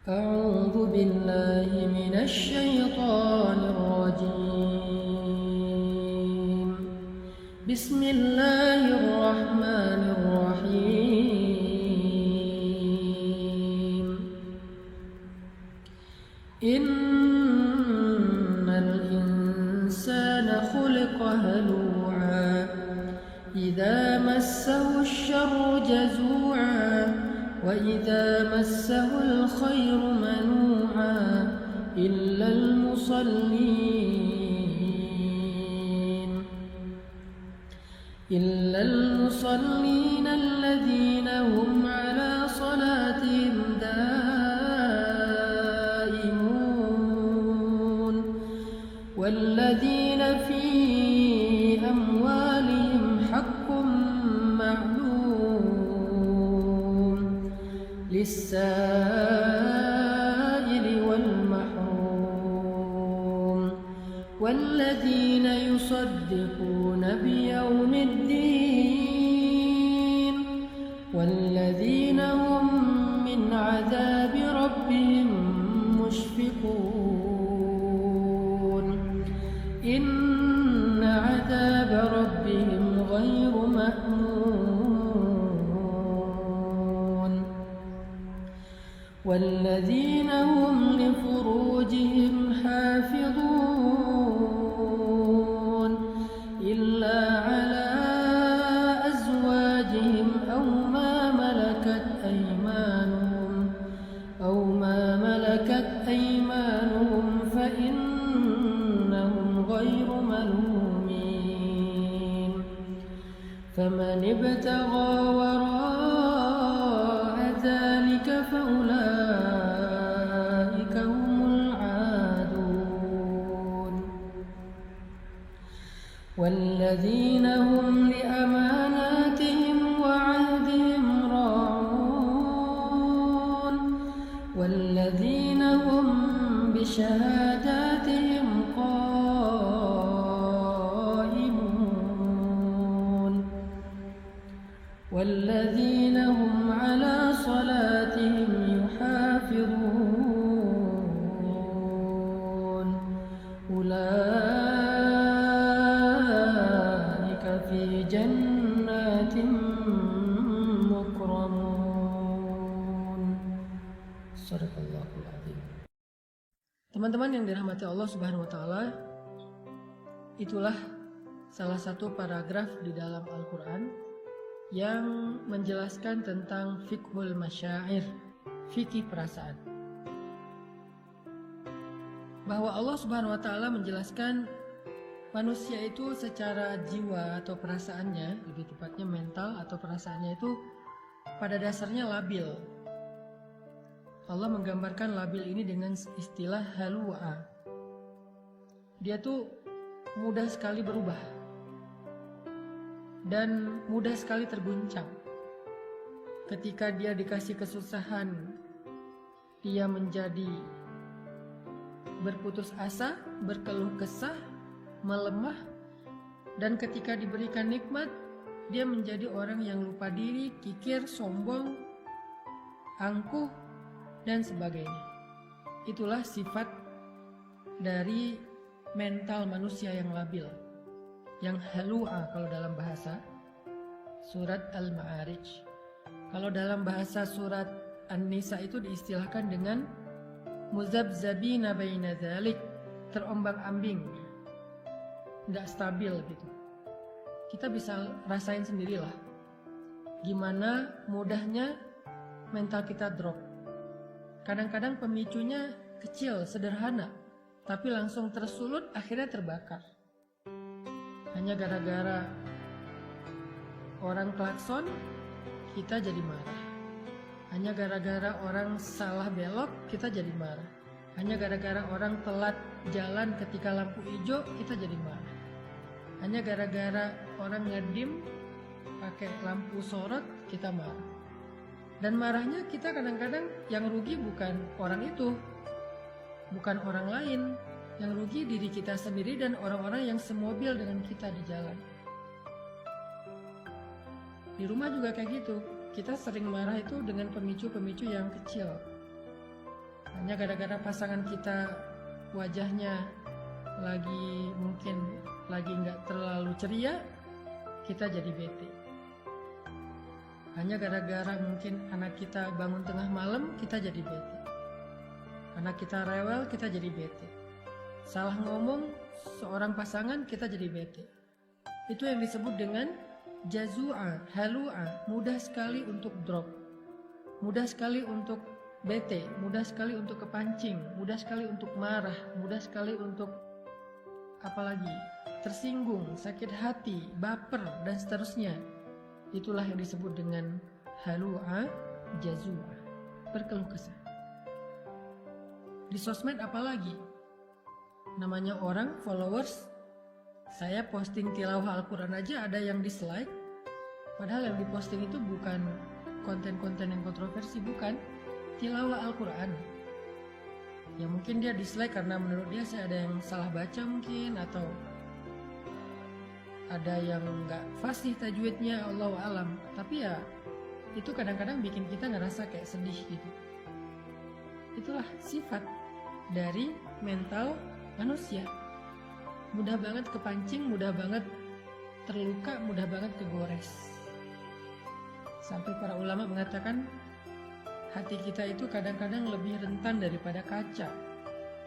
أعوذ بالله من الشيطان الرجيم بسم الله الرحمن الرحيم إن الإنسان خلق هلوعا إذا مسه الشر جزوعا وإذا مسه الخير منوعا إلا المصلين الذين هم على صلاتهم دائمون والذين في أموالهم حق معلوم للسائل والمحروم والذين يصدقون بيوم الدين والذين هم من عذاب ربهم مشفقون إن عذاب ربهم غير مأمون والذين هم لفروجهم حافظون إلا على أزواجهم أو ما ملكت أيمانهم فإنهم غير ملومين فمن ابتغى وراء ذلك فأولئك هم العادون والذين هم لأماناتهم وعهدهم راعون والذين هم بشهاداتهم قائمون والذين هم على صلاتهم يحافظون أولئك في جنات مكرمون. Sadaqallahul Adzim. Teman-teman yang dirahmati Allah Subhanahu wa taala, itulah salah satu paragraf di dalam Al-Qur'an yang menjelaskan tentang fiqhul masyair, fikih perasaan. Bahwa Allah Subhanahu wa taala menjelaskan manusia itu secara jiwa atau perasaannya, lebih tepatnya mental atau perasaannya itu pada dasarnya labil. Allah menggambarkan labil ini dengan istilah halua. Dia tuh mudah sekali berubah dan mudah sekali terguncang. Ketika dia dikasih kesusahan, dia menjadi berputus asa, berkeluh kesah, melemah, dan ketika diberikan nikmat, dia menjadi orang yang lupa diri, kikir, sombong, angkuh, dan sebagainya. Itulah sifat dari mental manusia yang labil, yang halua kalau dalam bahasa surat Al-Ma'arij. Kalau dalam bahasa surat An-Nisa itu diistilahkan dengan muzabzabina baina dzalik, terombang-ambing, tidak stabil gitu. Kita bisa rasain sendirilah gimana mudahnya mental kita drop. Kadang-kadang pemicunya kecil, sederhana, tapi langsung tersulut, akhirnya terbakar. Hanya gara-gara orang klakson, kita jadi marah. Hanya gara-gara orang salah belok, kita jadi marah. Hanya gara-gara orang telat jalan ketika lampu hijau, kita jadi marah. Hanya gara-gara orang ngedim pakai lampu sorot, kita marah. Dan marahnya kita kadang-kadang yang rugi bukan orang itu, bukan orang lain. Yang rugi diri kita sendiri dan orang-orang yang semobil dengan kita di jalan. Di rumah juga kayak gitu. Kita sering marah itu dengan pemicu-pemicu yang kecil. Hanya gara-gara pasangan kita wajahnya mungkin lagi nggak terlalu ceria, kita jadi bete. Hanya gara-gara mungkin anak kita bangun tengah malam, kita jadi bete. Anak kita rewel, kita jadi bete. Salah ngomong seorang pasangan, kita jadi bete. Itu yang disebut dengan jazua, halua, mudah sekali untuk drop, mudah sekali untuk bete, mudah sekali untuk kepancing, mudah sekali untuk marah, mudah sekali untuk apalagi tersinggung, sakit hati, baper, dan seterusnya. Itulah yang disebut dengan halua, jazua, berkeluh kesah. Di sosmed apalagi? Namanya orang, followers, saya posting tilawah Al-Quran aja ada yang dislike, padahal yang diposting itu bukan konten-konten yang kontroversi, bukan tilawah Al-Quran. Ya mungkin dia dislike karena menurut dia saya ada yang salah baca mungkin, atau ada yang nggak fasih tajwidnya, Allahu alam. Tapi ya itu kadang-kadang bikin kita ngerasa kayak sedih gitu. Itulah sifat dari mental manusia. Mudah banget kepancing, mudah banget terluka, mudah banget kegores. Sampai para ulama mengatakan hati kita itu kadang-kadang lebih rentan daripada kaca.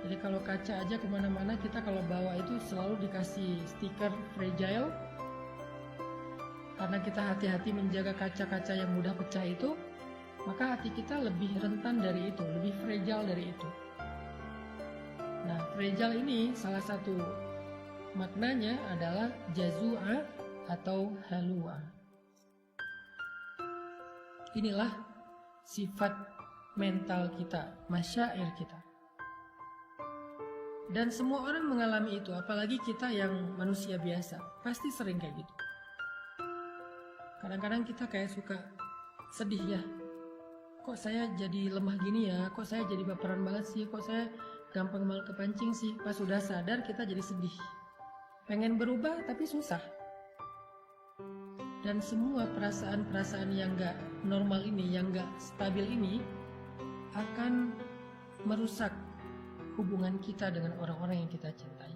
Jadi kalau kaca aja kemana-mana kita kalau bawa itu selalu dikasih stiker fragile. Karena kita hati-hati menjaga kaca-kaca yang mudah pecah itu, maka hati kita lebih rentan dari itu, lebih fragile dari itu. Nah, fragile ini salah satu maknanya adalah jazua atau halua. Inilah sifat mental kita, masyair kita. Dan semua orang mengalami itu, apalagi kita yang manusia biasa, pasti sering kayak gitu. Kadang-kadang kita kayak suka sedih ya, kok saya jadi lemah gini ya, kok saya jadi baperan banget sih, kok saya gampang malah kepancing sih. Pas sudah sadar kita jadi sedih, pengen berubah tapi susah. Dan semua perasaan-perasaan yang gak normal ini, yang gak stabil ini akan merusak hubungan kita dengan orang-orang yang kita cintai.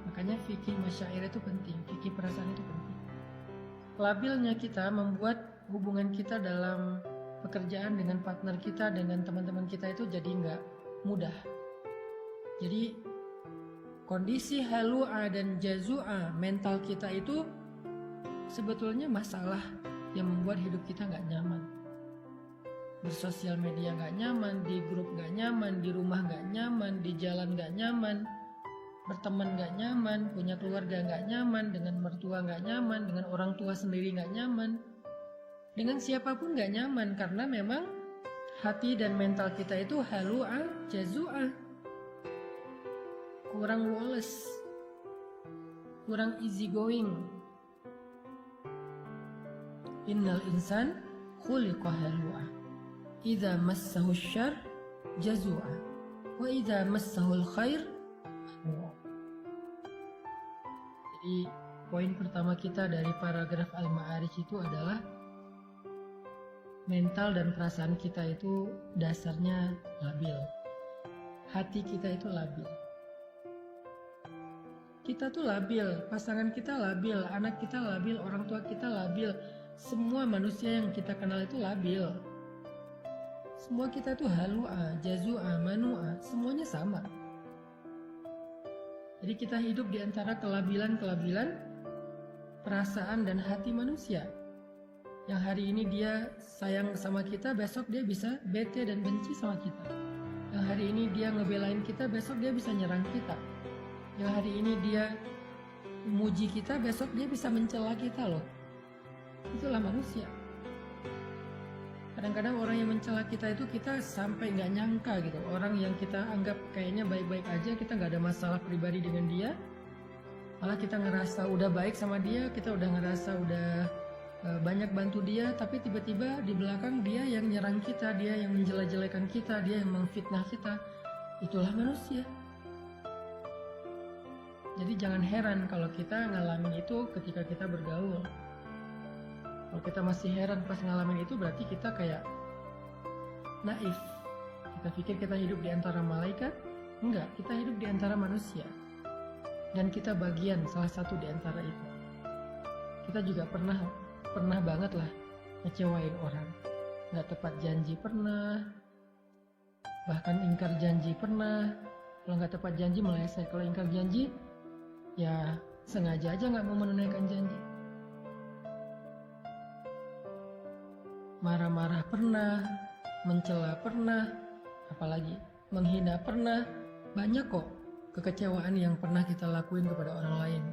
Makanya fikih masyair itu penting, fikih perasaan itu penting. Labilnya kita membuat hubungan kita dalam pekerjaan dengan partner kita, dengan teman-teman kita itu jadi gak mudah. Jadi kondisi halua dan jazua mental kita itu sebetulnya masalah yang membuat hidup kita gak nyaman. Bersosial media gak nyaman, di grup gak nyaman, di rumah gak nyaman, di jalan gak nyaman, berteman gak nyaman, punya keluarga gak nyaman, dengan mertua gak nyaman, dengan orang tua sendiri gak nyaman, dengan siapapun gak nyaman, karena memang hati dan mental kita itu halua, jazua, kurang woles, kurang easy going. Innal insan khuliqa halua, idza massahu syarr jazua, wa idza massahu khair manua. Jadi poin pertama kita dari paragraf Al-Ma'arij itu adalah mental dan perasaan kita itu dasarnya labil. Hati kita itu labil. Kita tuh labil, pasangan kita labil, anak kita labil, orang tua kita labil. Semua manusia yang kita kenal itu labil. Semua kita tuh halua, jazua, manua, semuanya sama. Jadi kita hidup di antara kelabilan-kelabilan perasaan dan hati manusia. Yang hari ini dia sayang sama kita, besok dia bisa bete dan benci sama kita. Yang hari ini dia ngebelain kita, besok dia bisa nyerang kita. Yang hari ini dia muji kita, besok dia bisa mencela kita loh. Itulah manusia. Kadang-kadang orang yang mencela kita itu kita sampai nggak nyangka gitu. Orang yang kita anggap kayaknya baik-baik aja, kita nggak ada masalah pribadi dengan dia, malah kita ngerasa udah baik sama dia, kita udah ngerasa udah banyak bantu dia, tapi tiba-tiba di belakang dia yang nyerang kita, dia yang menjelek-jelekan kita, dia yang memfitnah kita. Itulah manusia. Jadi jangan heran kalau kita ngalamin itu ketika kita bergaul. Kalau kita masih heran pas ngalamin itu, berarti kita kayak naif. Kita Kita pikir kita hidup di antara malaikat? Enggak, kita hidup di antara manusia. Dan kita bagian salah satu di antara itu. Kita juga pernah banget lah ngecewain orang. Nggak tepat janji pernah, bahkan ingkar janji pernah. Kalau nggak tepat janji meleset. Kalau ingkar janji, ya sengaja aja nggak mau menunaikan janji. Marah-marah pernah, mencela pernah, apalagi menghina pernah. Banyak kok kekecewaan yang pernah kita lakuin kepada orang lain.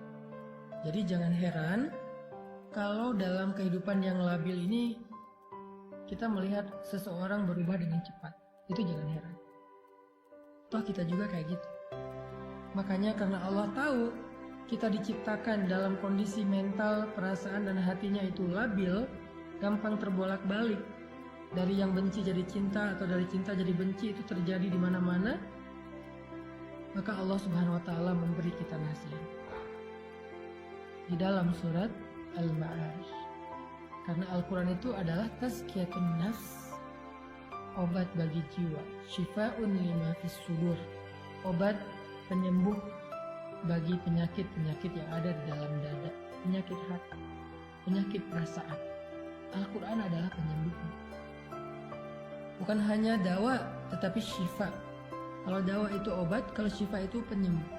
Jadi jangan heran kalau dalam kehidupan yang labil ini kita melihat seseorang berubah dengan cepat. Itu jangan heran. Toh kita juga kayak gitu. Makanya karena Allah tahu kita diciptakan dalam kondisi mental, perasaan dan hatinya itu labil, gampang terbolak-balik. Dari yang benci jadi cinta atau dari cinta jadi benci itu terjadi di mana-mana. Maka Allah Subhanahu wa taala memberi kita nasihat. Di dalam surat Al-Ma'arij. Karena Al-Quran itu adalah tazkiyatun nafs, obat bagi jiwa, syifa'un lima fis sudur, obat penyembuh bagi penyakit-penyakit yang ada di dalam dada, penyakit hati, penyakit perasaan. Al-Quran adalah penyembuhnya. Bukan hanya dawa, tetapi syifa. Kalau dawa itu obat, kalau syifa itu penyembuh.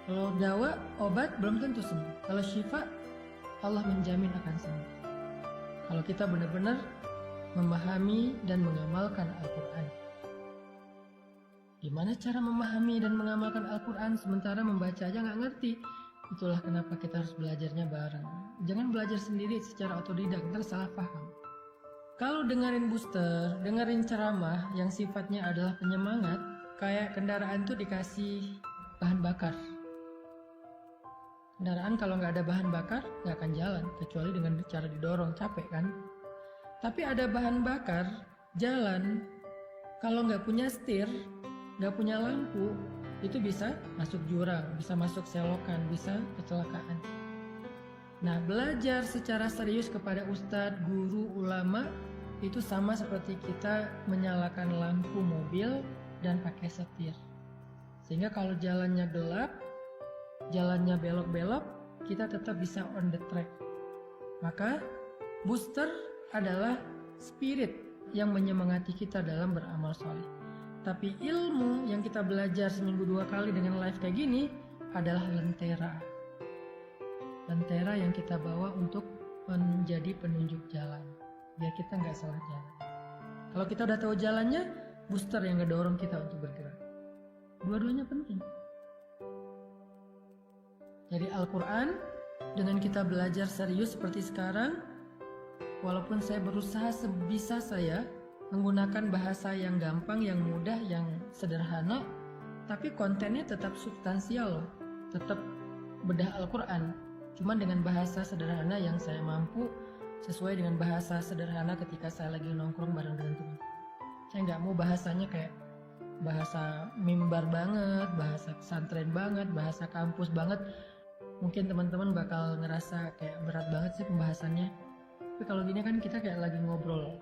Kalau dawa, obat belum tentu sembuh. Kalau syifa, Allah menjamin akan sembuh. Kalau kita benar-benar memahami dan mengamalkan Al-Quran. Gimana cara memahami dan mengamalkan Al-Quran sementara membaca aja nggak ngerti? Itulah kenapa kita harus belajarnya bareng. Jangan belajar sendiri secara otodidak, ntar salah paham. Kalau dengerin booster, dengerin ceramah yang sifatnya adalah penyemangat, kayak kendaraan tuh dikasih bahan bakar. Kendaraan kalau nggak ada bahan bakar nggak akan jalan, kecuali dengan cara didorong, capek kan? Tapi ada bahan bakar, jalan. Kalau nggak punya setir, nggak punya lampu, itu bisa masuk jurang, bisa masuk selokan, bisa kecelakaan. Nah, belajar secara serius kepada ustadz, guru, ulama, itu sama seperti kita menyalakan lampu mobil dan pakai setir. Sehingga kalau jalannya gelap, jalannya belok-belok, kita tetap bisa on the track. Maka booster adalah spirit yang menyemangati kita dalam beramal soleh. Tapi ilmu yang kita belajar seminggu 2 kali dengan live kayak gini adalah lentera. Lentera yang kita bawa untuk menjadi penunjuk jalan, biar kita nggak salah jalan. Kalau kita udah tahu jalannya, booster yang ngedorong kita untuk bergerak. Dua-duanya penting. Jadi Al-Quran, dengan kita belajar serius seperti sekarang, walaupun saya berusaha sebisa saya menggunakan bahasa yang gampang, yang mudah, yang sederhana, tapi kontennya tetap substansial loh, tetap bedah Al-Quran. Cuman dengan bahasa sederhana yang saya mampu, sesuai dengan bahasa sederhana ketika saya lagi nongkrong bareng dengan teman. Saya nggak mau bahasanya kayak bahasa mimbar banget, bahasa pesantren banget, bahasa kampus banget. Mungkin teman-teman bakal ngerasa kayak berat banget sih pembahasannya. Tapi kalau gini kan kita kayak lagi ngobrol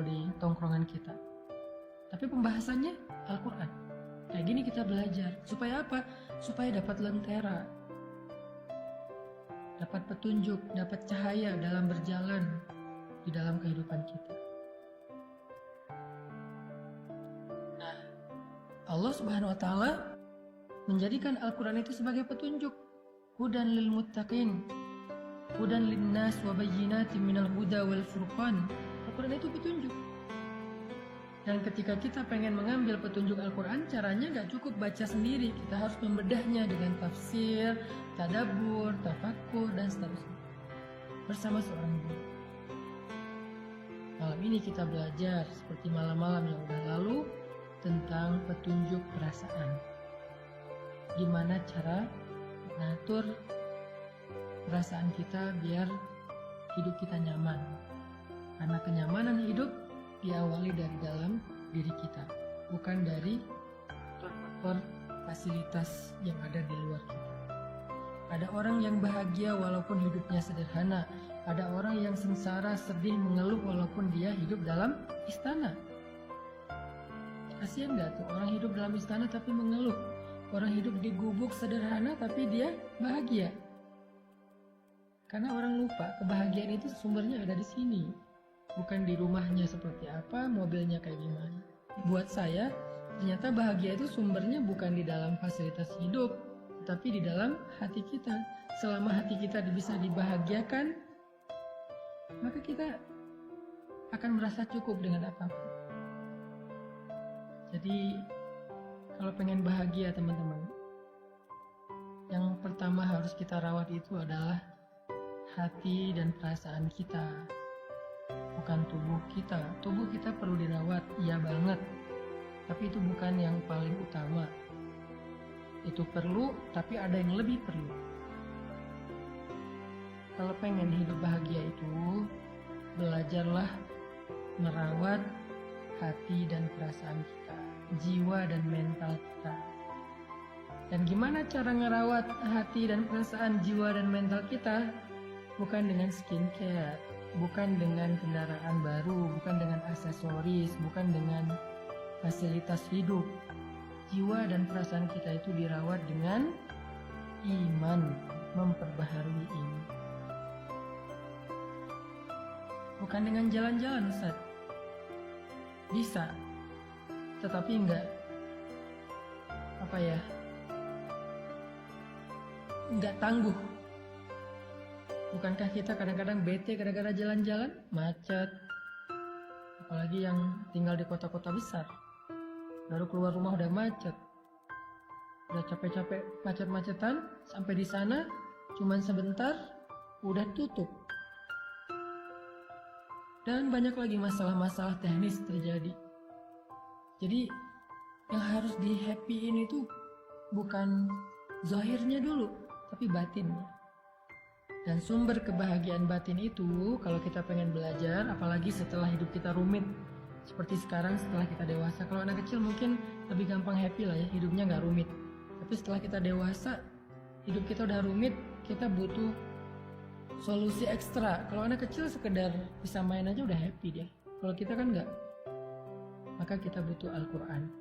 di tongkrongan kita. Tapi pembahasannya Al-Quran. Kayak gini kita belajar. Supaya apa? Supaya dapat lentera. Dapat petunjuk, dapat cahaya dalam berjalan di dalam kehidupan kita. Nah, Allah Subhanahu wa taala menjadikan Al-Quran itu sebagai petunjuk. Hudan lil muttaqin, hudan linnas wa bayyinatin minal huda wal furqan. Al-Quran itu petunjuk. Dan ketika kita pengen mengambil petunjuk Al-Quran, caranya gak cukup baca sendiri. Kita harus membedahnya dengan tafsir, tadabbur, tafakkur, dan seterusnya. Bersama seorang guru. Malam ini kita belajar seperti malam-malam yang udah lalu tentang petunjuk perasaan. Gimana cara mengatur perasaan kita biar hidup kita nyaman. Karena kenyamanan hidup diawali dari dalam diri kita, bukan dari faktor fasilitas yang ada di luar kita. Ada orang yang bahagia walaupun hidupnya sederhana. Ada orang yang sengsara, sedih, mengeluh walaupun dia hidup dalam istana. Kasihan nggak tuh orang hidup dalam istana tapi mengeluh. Orang hidup di gubuk sederhana tapi dia bahagia. Karena orang lupa kebahagiaan itu sumbernya ada di sini. Bukan di rumahnya seperti apa, mobilnya kayak gimana. Buat saya, ternyata bahagia itu sumbernya bukan di dalam fasilitas hidup, tetapi di dalam hati kita. Selama hati kita bisa dibahagiakan, maka kita akan merasa cukup dengan apapun. Jadi, kalau pengen bahagia teman-teman, yang pertama harus kita rawat itu adalah hati dan perasaan kita, bukan tubuh kita. Tubuh kita perlu dirawat, iya banget, tapi itu bukan yang paling utama. Itu perlu, tapi ada yang lebih perlu. Kalau pengen hidup bahagia itu, belajarlah merawat hati dan perasaan kita, jiwa dan mental kita. Dan gimana cara ngerawat hati dan perasaan, jiwa dan mental kita? Bukan dengan skincare, bukan dengan kendaraan baru, bukan dengan aksesoris, bukan dengan fasilitas hidup. Jiwa dan perasaan kita itu dirawat dengan iman, memperbaharui iman. Bukan dengan jalan-jalan, Ustaz. Bisa, tetapi enggak tangguh. Bukankah kita kadang-kadang bete gara-gara jalan-jalan, macet, apalagi yang tinggal di kota-kota besar, baru keluar rumah udah macet, udah capek-capek macet-macetan, sampai di sana cuman sebentar udah tutup. Dan banyak lagi masalah-masalah teknis terjadi. Jadi yang harus di-happyin itu bukan zahirnya dulu, tapi batinnya. Dan sumber kebahagiaan batin itu kalau kita pengen belajar, apalagi setelah hidup kita rumit, seperti sekarang setelah kita dewasa. Kalau anak kecil mungkin lebih gampang happy lah ya, hidupnya nggak rumit. Tapi setelah kita dewasa, hidup kita udah rumit, kita butuh solusi ekstra. Kalau anak kecil sekedar bisa main aja udah happy dia. Kalau kita kan nggak. Maka kita butuh Al-Quran,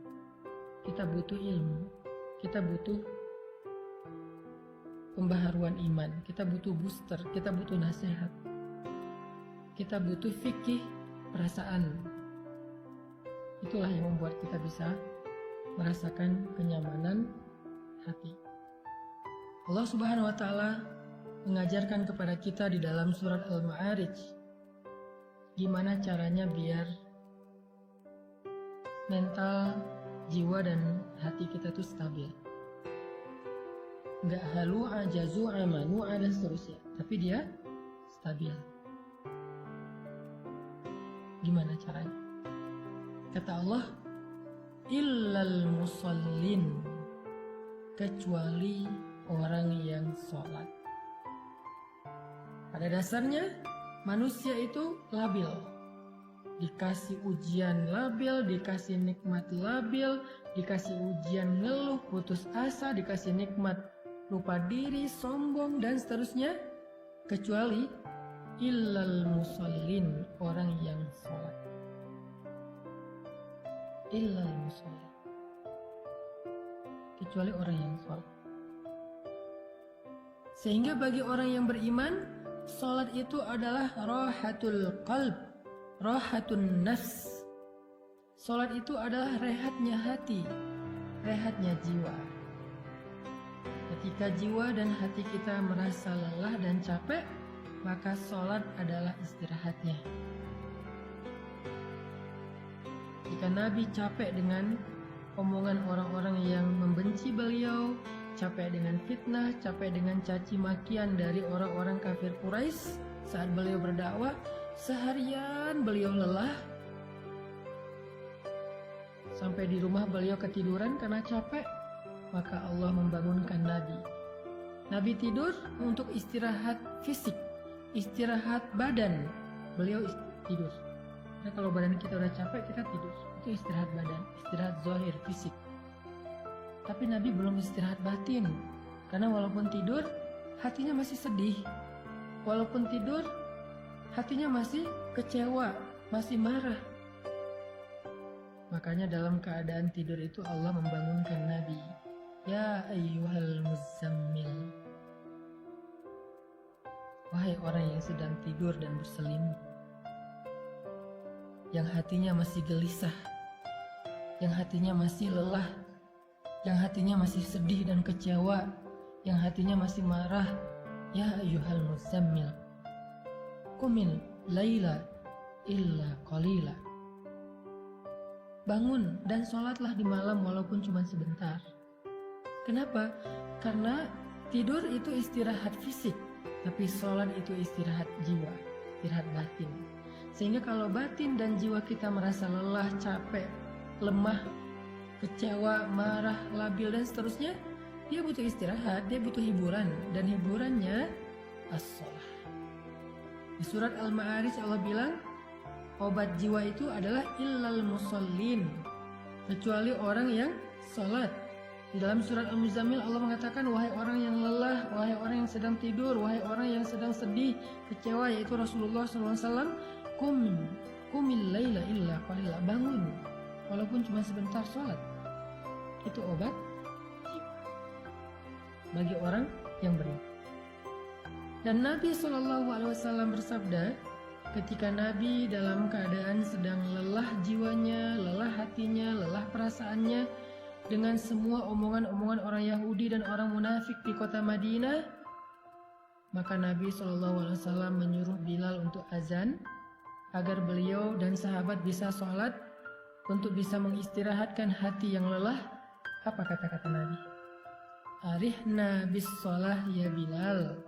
kita butuh ilmu, kita butuh pembaharuan iman, kita butuh booster, kita butuh nasihat, kita butuh fikih perasaan. Itulah yang membuat kita bisa merasakan kenyamanan hati. Allah Subhanahu wa Ta'ala mengajarkan kepada kita di dalam surat Al-Ma'arij gimana caranya biar mental, jiwa dan hati kita itu stabil. Nggak halu, ajazu, amanu, dan seterusnya, tapi dia stabil. Gimana caranya? Kata Allah, illal musallin, kecuali orang yang sholat. Pada dasarnya manusia itu labil, dikasih ujian labil, dikasih nikmat labil, dikasih ujian ngeluh, putus asa, dikasih nikmat lupa diri, sombong, dan seterusnya, kecuali illal musallin, orang yang sholat. Illal musallin, kecuali orang yang sholat. Sehingga bagi orang yang beriman, sholat itu adalah rahatul qalb, rahatun nafs. Sholat itu adalah rehatnya hati, rehatnya jiwa. Ketika jiwa dan hati kita merasa lelah dan capek, maka sholat adalah istirahatnya. Jika Nabi capek dengan omongan orang-orang yang membenci beliau, capek dengan fitnah, capek dengan caci makian dari orang-orang kafir Quraisy saat beliau berdakwah, seharian beliau lelah, sampai di rumah beliau ketiduran karena capek, maka Allah membangunkan Nabi. Nabi tidur untuk istirahat fisik, istirahat badan. Beliau tidur. Nah, kalau badan kita udah capek, kita tidur. Itu istirahat badan, istirahat zahir, fisik. Tapi Nabi belum istirahat batin. Karena walaupun tidur, hatinya masih sedih. Walaupun tidur, hatinya masih kecewa, masih marah. Makanya dalam keadaan tidur itu Allah membangunkan Nabi. Ya ayyuhal muzammil. Wahai orang yang sedang tidur dan berselimut, yang hatinya masih gelisah, yang hatinya masih lelah, yang hatinya masih sedih dan kecewa, yang hatinya masih marah. Ya ayyuhal muzammil, qumil laila illa qalila. Bangun dan sholatlah di malam walaupun cuma sebentar. Kenapa? Karena tidur itu istirahat fisik, tapi sholat itu istirahat jiwa, istirahat batin. Sehingga kalau batin dan jiwa kita merasa lelah, capek, lemah, kecewa, marah, labil dan seterusnya, dia butuh istirahat, dia butuh hiburan, dan hiburannya as-sholah. Di surat Al-Ma'arij Allah bilang, obat jiwa itu adalah illal musallin, kecuali orang yang sholat. Di dalam surat Al-Muzammil Allah mengatakan, wahai orang yang lelah, wahai orang yang sedang tidur, wahai orang yang sedang sedih, kecewa, yaitu Rasulullah SAW, kumil laila illa qalila, bangun walaupun cuma sebentar sholat. Itu obat bagi orang yang beriman. Dan Nabi SAW bersabda, ketika Nabi dalam keadaan sedang lelah jiwanya, lelah hatinya, lelah perasaannya dengan semua omongan-omongan orang Yahudi dan orang munafik di kota Madinah, maka Nabi SAW menyuruh Bilal untuk azan agar beliau dan sahabat bisa sholat untuk bisa mengistirahatkan hati yang lelah. Apa kata-kata Nabi? Arihna bis sholah ya Bilal,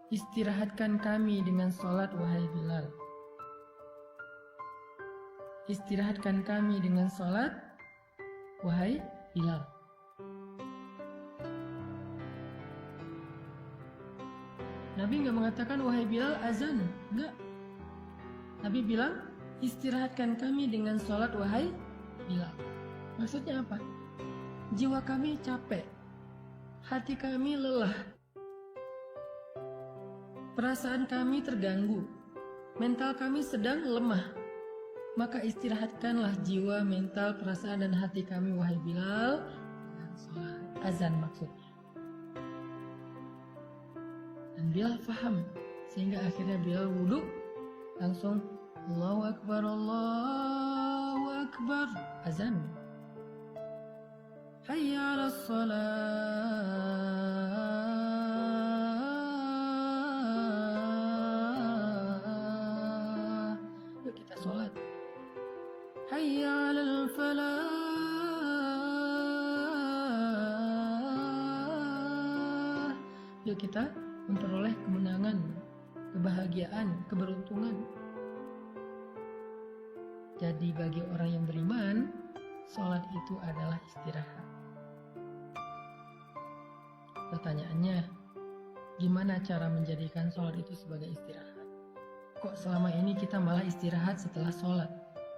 istirahatkan kami dengan sholat wahai Bilal. Istirahatkan kami dengan sholat wahai Bilal. Nabi nggak mengatakan wahai Bilal azan, enggak. Nabi bilang istirahatkan kami dengan sholat wahai Bilal. Maksudnya apa? Jiwa kami capek, hati kami lelah, perasaan kami terganggu, mental kami sedang lemah. Maka istirahatkanlah jiwa, mental, perasaan dan hati kami wahai Bilal dengan sholat azan maksudnya. Dan Bilal faham, sehingga akhirnya Bilal wudhu langsung Allahu Akbar, Allahu Akbar, azan. Hayya 'alas shalah. Yuk kita sholat. Hayya 'alal falah. Yuk kita memperoleh kemenangan, kebahagiaan, keberuntungan. Jadi bagi orang yang beriman, sholat itu adalah istirahat. Pertanyaannya, gimana cara menjadikan sholat itu sebagai istirahat? Kok selama ini kita malah istirahat setelah sholat,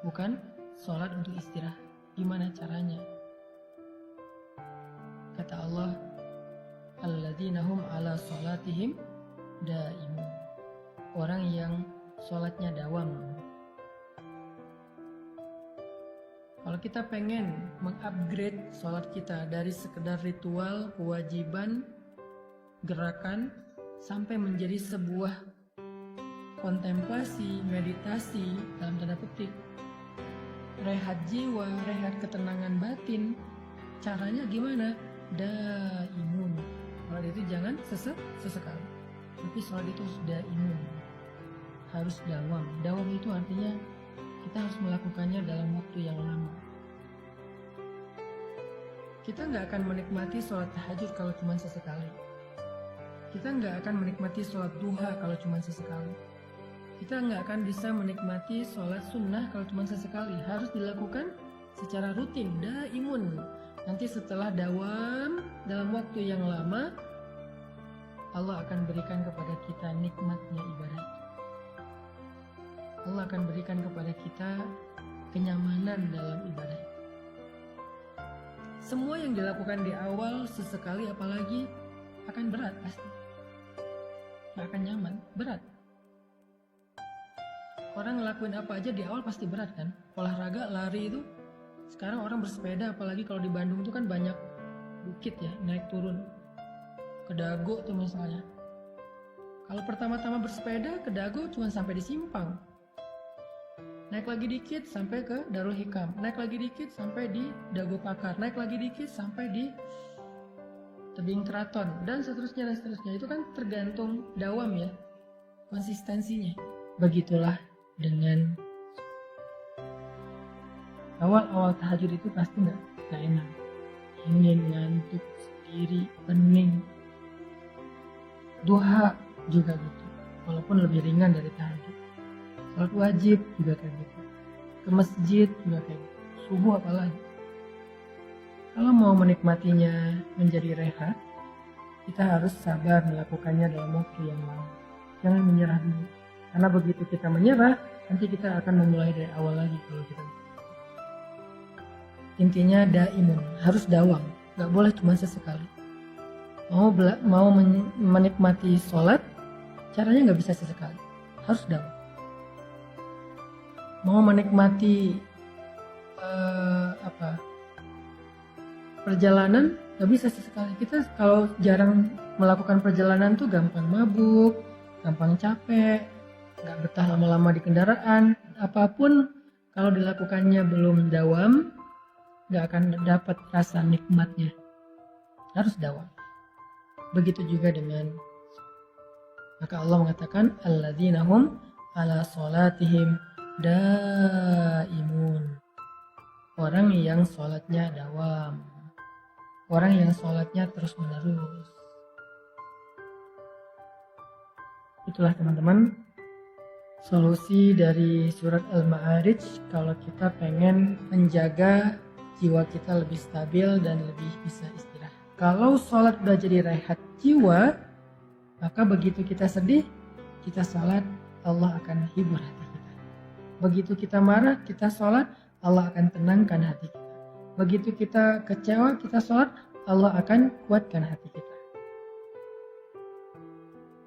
bukan sholat untuk istirahat? Gimana caranya? Kata Allah, alladzina hum ala sholatihim daimun, orang yang sholatnya dawam. Kalau kita pengen mengupgrade sholat kita dari sekedar ritual, kewajiban, gerakan, sampai menjadi sebuah kontemplasi, meditasi, dalam tanda petik, rehat jiwa, rehat ketenangan batin, caranya gimana? Daimun. Sholat itu jangan sesekali, tapi sholat itu harus daimun, harus dawam. Dawam itu artinya kita harus melakukannya dalam waktu yang lama. Kita nggak akan menikmati sholat tahajud kalau cuma sesekali. Kita nggak akan menikmati sholat duha kalau cuma sesekali. Kita nggak akan bisa menikmati sholat sunnah kalau cuma sesekali. Harus dilakukan secara rutin, daimun. Nanti setelah dawam dalam waktu yang lama, Allah akan berikan kepada kita nikmatnya ibadah. Allah akan berikan kepada kita kenyamanan dalam ibadah. Semua yang dilakukan di awal sesekali apalagi akan berat pasti. Gak akan nyaman, berat. Orang ngelakuin apa aja di awal pasti berat kan? Olahraga, lari itu Sekarang orang bersepeda, apalagi kalau di Bandung tuh kan banyak bukit ya, naik turun. Ke Dago tuh misalnya. Kalau pertama-tama bersepeda ke Dago cuma sampai di Simpang. Naik lagi dikit sampai ke Darul Hikam. Naik lagi dikit sampai di Dago Pakar. Naik lagi dikit sampai di Tebing Keraton. Dan seterusnya dan seterusnya. Itu kan tergantung dawam ya. Konsistensinya. Begitulah dengan awal-awal tahajud itu pasti nggak enak. Ingin ngantuk sendiri, pening. Duha juga gitu, walaupun lebih ringan dari tahajud. Salat wajib juga kayak gitu, ke masjid juga kayak gitu, subuh apalagi. Kalau mau menikmatinya menjadi rehat, kita harus sabar melakukannya dalam waktu yang lama. Jangan menyerah dulu, karena begitu kita menyerah, nanti kita akan memulai dari awal lagi kalau kita. Intinya daimun, harus dawam, nggak boleh cuma sesekali. Mau menikmati sholat, caranya nggak bisa sesekali, harus dawam. Mau menikmati perjalanan, nggak bisa sesekali. Kita kalau jarang melakukan perjalanan tuh gampang mabuk, gampang capek, nggak betah lama-lama di kendaraan. Apapun kalau dilakukannya belum dawam, nggak akan dapat rasa nikmatnya. Harus dawam. Begitu juga dengan, maka Allah mengatakan alladzina hum ala sholatihim daimun. Orang yang sholatnya dawam, orang yang sholatnya terus menerus. Itulah teman-teman solusi dari surat Al-Ma'arij kalau kita pengen menjaga jiwa kita lebih stabil dan lebih bisa istirahat. Kalau sholat udah jadi rehat jiwa, maka begitu kita sedih, kita sholat, Allah akan hibur hati kita. Begitu kita marah, kita sholat, Allah akan tenangkan hati kita. Begitu kita kecewa, kita sholat, Allah akan kuatkan hati kita.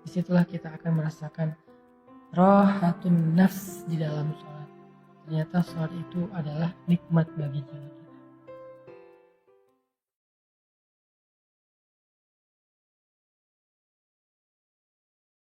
Disitulah kita akan merasakan rahatun nafs di dalam sholat. Ternyata sholat itu adalah nikmat bagi jiwa.